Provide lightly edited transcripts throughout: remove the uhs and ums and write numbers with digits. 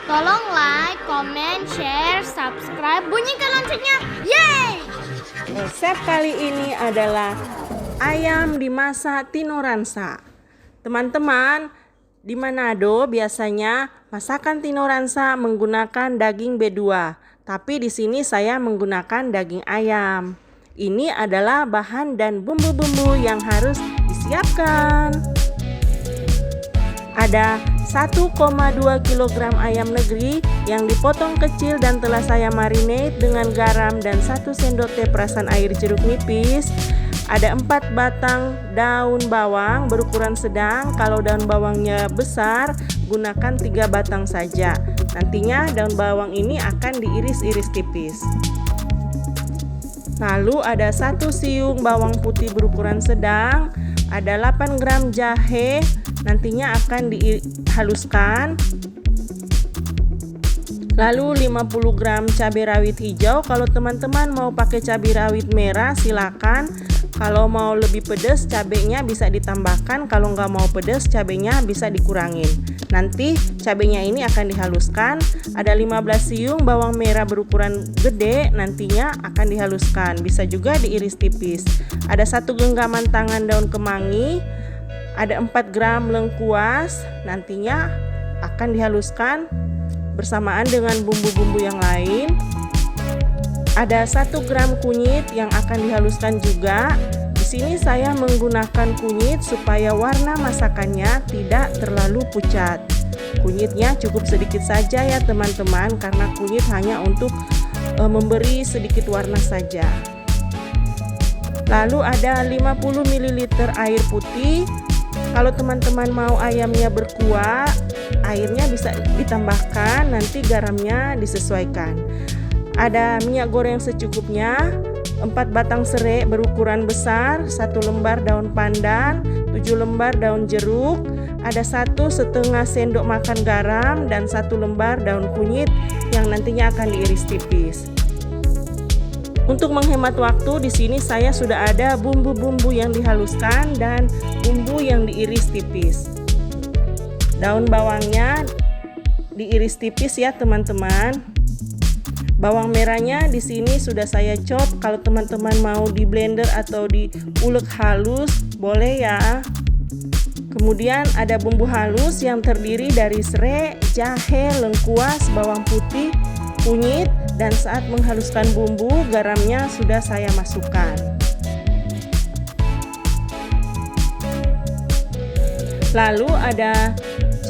Tolong like, comment, share, subscribe, bunyikan loncengnya. Yeay! Resep kali ini adalah ayam dimasak tinoransa. Teman-teman, di Manado biasanya masakan tinoransa menggunakan daging B2, tapi di sini saya menggunakan daging ayam. Ini adalah bahan dan bumbu-bumbu yang harus disiapkan. Ada 1,2 kg ayam negeri yang dipotong kecil dan telah saya marinate dengan garam dan 1 sendok teh perasan air jeruk nipis. Ada 4 batang daun bawang berukuran sedang. Kalau daun bawangnya besar, gunakan 3 batang saja. Nantinya daun bawang ini akan diiris-iris tipis. Lalu ada 1 siung bawang putih berukuran sedang. Ada 8 gram jahe, nantinya akan dihaluskan. Lalu 50 gram cabai rawit hijau. Kalau teman-teman mau pakai cabai rawit merah silakan. Kalau mau lebih pedas cabenya bisa ditambahkan. Kalau nggak mau pedas cabenya bisa dikurangin. Nanti cabenya ini akan dihaluskan. Ada 15 siung bawang merah berukuran gede, nantinya akan dihaluskan. Bisa juga diiris tipis. Ada 1 genggaman tangan daun kemangi. Ada 4 gram lengkuas, nantinya akan dihaluskan bersamaan dengan bumbu-bumbu yang lain. Ada 1 gram kunyit yang akan dihaluskan juga. Di sini saya menggunakan kunyit supaya warna masakannya tidak terlalu pucat. Kunyitnya cukup sedikit saja ya teman-teman, karena kunyit hanya untuk memberi sedikit warna saja. Lalu ada 50 ml air putih. Kalau teman-teman mau ayamnya berkuah, airnya bisa ditambahkan, nanti garamnya disesuaikan. Ada minyak goreng secukupnya, 4 batang serai berukuran besar, 1 lembar daun pandan, 7 lembar daun jeruk, ada 1,5 sendok makan garam, dan 1 lembar daun kunyit yang nantinya akan diiris tipis. Untuk menghemat waktu, di sini saya sudah ada bumbu-bumbu yang dihaluskan dan bumbu yang diiris tipis. Daun bawangnya diiris tipis ya teman-teman. Bawang merahnya di sini sudah saya chop. Kalau teman-teman mau di blender atau diulek halus, boleh ya. Kemudian ada bumbu halus yang terdiri dari serai, jahe, lengkuas, bawang putih, kunyit, dan saat menghaluskan bumbu, garamnya sudah saya masukkan. Lalu ada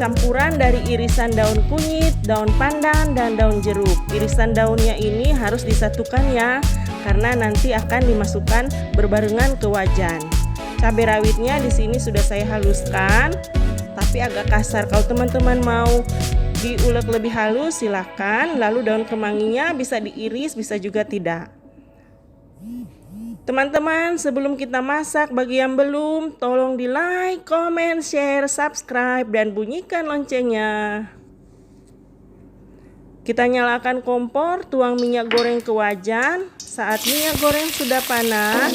campuran dari irisan daun kunyit, daun pandan, dan daun jeruk. Irisan daunnya ini harus disatukan ya, karena nanti akan dimasukkan berbarengan ke wajan. Cabai rawitnya di sini sudah saya haluskan, tapi agak kasar. Kalau teman-teman mau diulek lebih halus silakan. Lalu daun kemanginya bisa diiris, bisa juga tidak. Teman-teman, sebelum kita masak, bagi yang belum, tolong di like, comment, share, subscribe, dan bunyikan loncengnya. Kita nyalakan kompor, tuang minyak goreng ke wajan. Saat minyak goreng sudah panas,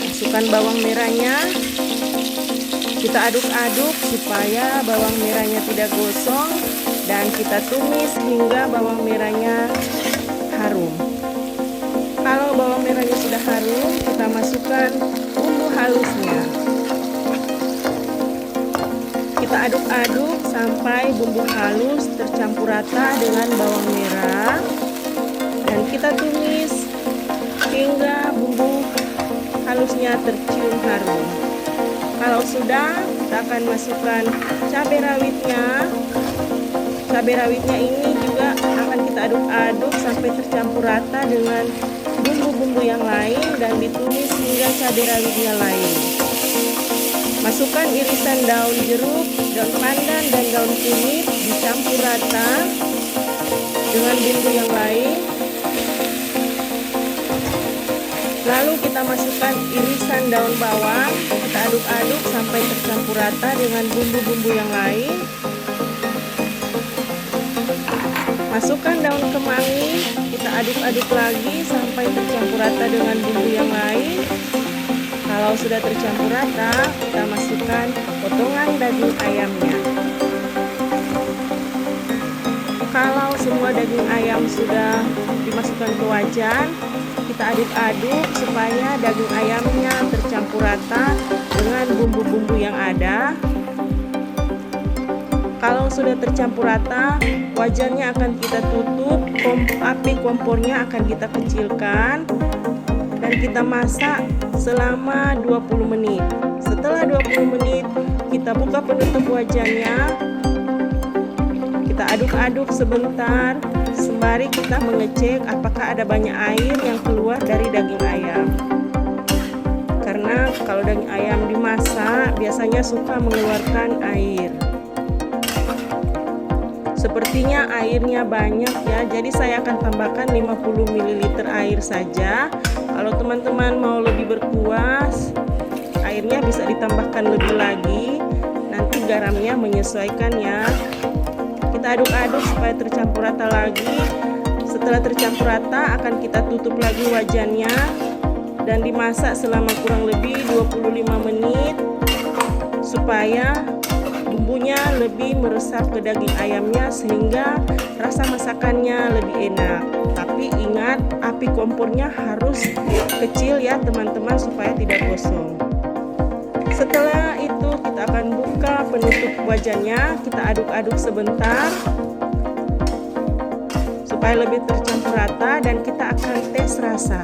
masukkan bawang merahnya. Kita aduk-aduk supaya bawang merahnya tidak gosong, dan kita tumis hingga bawang merahnya harum. Kalau bawang merahnya sudah harum, kita masukkan bumbu halusnya. Kita aduk-aduk sampai bumbu halus tercampur rata dengan bawang merah, dan kita tumis hingga bumbu halusnya tercium harum. Kalau sudah, kita akan masukkan cabai rawitnya. Cabai rawitnya ini juga akan kita aduk-aduk sampai tercampur rata dengan bumbu-bumbu yang lain dan ditumis hingga cabai rawitnya lain. Masukkan irisan daun jeruk, daun pandan, dan daun kunyit, dicampur rata dengan bumbu yang lain. Lalu kita masukkan irisan daun bawang, kita aduk-aduk sampai tercampur rata dengan bumbu-bumbu yang lain. Masukkan daun kemangi, kita aduk-aduk lagi sampai tercampur rata dengan bumbu yang lain. Kalau sudah tercampur rata, kita masukkan potongan daging ayamnya. Kalau semua daging ayam sudah dimasukkan ke wajan, kita aduk-aduk supaya daging ayamnya tercampur rata dengan bumbu-bumbu yang ada. Kalau sudah tercampur rata, wajannya akan kita tutup, api kompornya akan kita kecilkan, dan kita masak selama 20 menit. Setelah 20 menit, kita buka penutup wajannya, kita aduk-aduk sebentar, sembari kita mengecek apakah ada banyak air yang keluar dari daging ayam. Karena kalau daging ayam dimasak, biasanya suka mengeluarkan air. Sepertinya airnya banyak ya, jadi saya akan tambahkan 50 ml air saja. Kalau teman-teman mau lebih berkuah, airnya bisa ditambahkan lebih lagi. Nanti garamnya menyesuaikan ya. Kita aduk-aduk supaya tercampur rata lagi. Setelah tercampur rata, akan kita tutup lagi wajannya dan dimasak selama kurang lebih 25 menit supaya bumbunya lebih meresap ke daging ayamnya sehingga rasa masakannya lebih enak. Tapi ingat, api kompornya harus kecil ya teman-teman supaya tidak gosong. Setelah itu kita akan buka penutup wajannya, kita aduk-aduk sebentar supaya lebih tercampur rata dan kita akan tes rasa.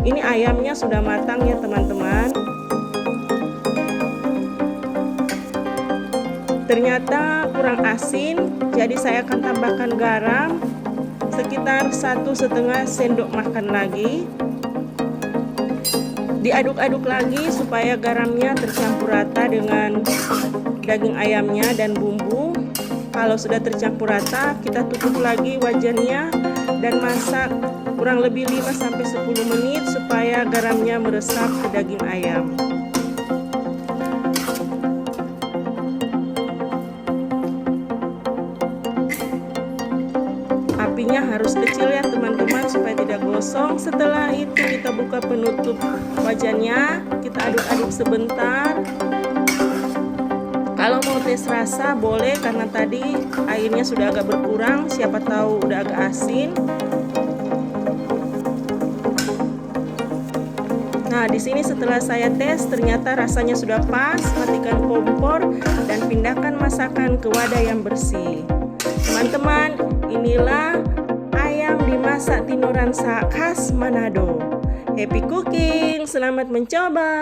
Ini ayamnya sudah matang ya teman-teman. Ternyata kurang asin, jadi saya akan tambahkan garam sekitar 1,5 sendok makan lagi. Diaduk-aduk lagi supaya garamnya tercampur rata dengan daging ayamnya dan bumbu. Kalau sudah tercampur rata, kita tutup lagi wajannya dan masak kurang lebih 5-10 menit supaya garamnya meresap ke daging ayam. Apinya harus kecil ya teman-teman supaya tidak gosong. Setelah itu kita buka penutup wajannya, kita aduk-aduk sebentar. Kalau mau tes rasa boleh, karena tadi airnya sudah agak berkurang, siapa tahu udah agak asin. Nah, di sini setelah saya tes ternyata rasanya sudah pas. Matikan kompor dan pindahkan masakan ke wadah yang bersih. Teman-teman, inilah ayam dimasak tinuran khas Manado. Happy cooking, selamat mencoba.